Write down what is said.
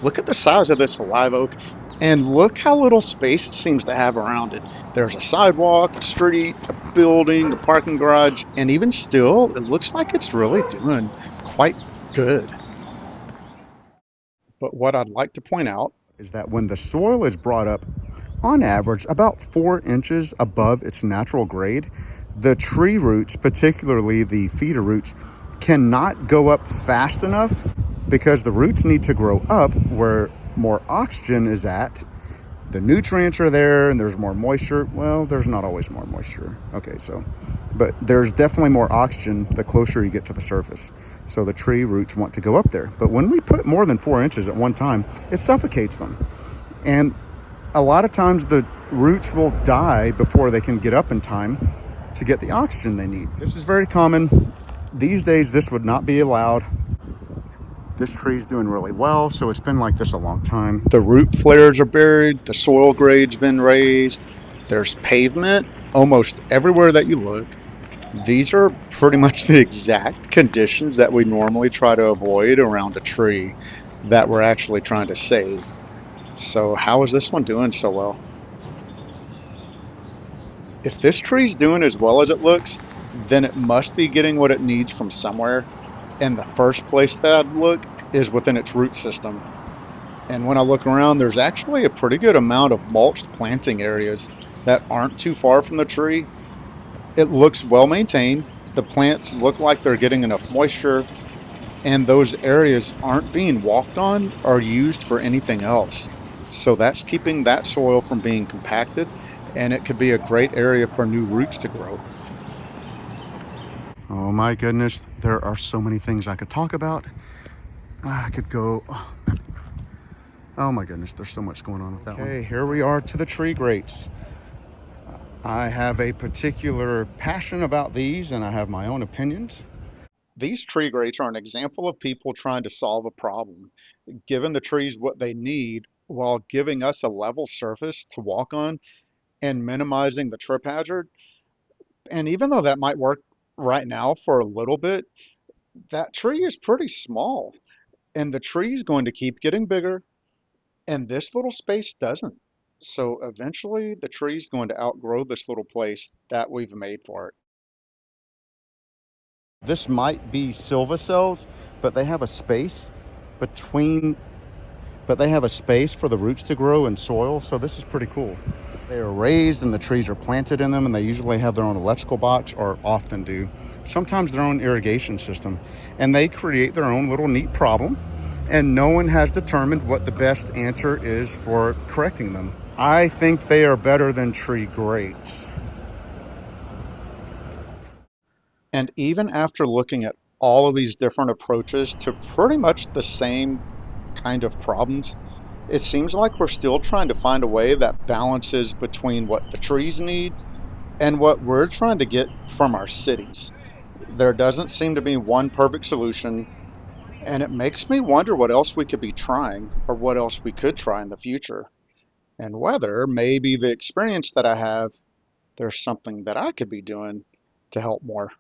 Look at the size of this live oak and look how little space it seems to have around it. There's a sidewalk, a street, a building, a parking garage, and even still, it looks like it's really doing quite good. But what I'd like to point out Is that when the soil is brought up on average about 4 inches above its natural grade, the tree roots, particularly the feeder roots, cannot go up fast enough because the roots need to grow up where more oxygen is at. The nutrients are there and there's more moisture. Well, there's not always more moisture. Okay, but there's definitely more oxygen the closer you get to the surface. So the tree roots want to go up there. But when we put more than 4 inches at one time, it suffocates them. And a lot of times the roots will die before they can get up in time to get the oxygen they need. This is very common. These days, this would not be allowed. This tree's doing really well, so it's been like this a long time. the root flares are buried, the soil grade's been raised, there's pavement almost everywhere that you look. These are pretty much the exact conditions that we normally try to avoid around a tree that we're actually trying to save. So, how is this one doing so well? If this tree's doing as well as it looks, then it must be getting what it needs from somewhere. And the first place that I'd look is within its root system. And when I look around, there's actually a pretty good amount of mulched planting areas that aren't too far from the tree. It looks well maintained. The plants look like they're getting enough moisture, and those areas aren't being walked on or used for anything else. So that's keeping that soil from being compacted, and it could be a great area for new roots to grow. Oh my goodness, there are so many things I could talk about. I could go, oh my goodness, there's so much going on with that one. Okay, here we are to the tree grates. I have a particular passion about these and I have my own opinions. These tree grates are an example of people trying to solve a problem, giving the trees what they need while giving us a level surface to walk on and minimizing the trip hazard. And even though that might work right now for a little bit, that tree is pretty small, and the tree is going to keep getting bigger, and this little space doesn't. So eventually, the tree is going to outgrow this little place that we've made for it. This might be silva cells, but they have a space between, but they have a space for the roots to grow in soil. So this is pretty cool. They are raised and the trees are planted in them, and they usually have their own electrical box, or often do, sometimes their own irrigation system. And they create their own little neat problem, and no one has determined what the best answer is for correcting them. I think they are better than tree grates. And even after looking at all of these different approaches to pretty much the same kind of problems, it seems like we're still trying to find a way that balances between what the trees need and what we're trying to get from our cities. There doesn't seem to be one perfect solution, and it makes me wonder what else we could be trying or what else we could try in the future, and whether maybe the experience that I have, there's something that I could be doing to help more.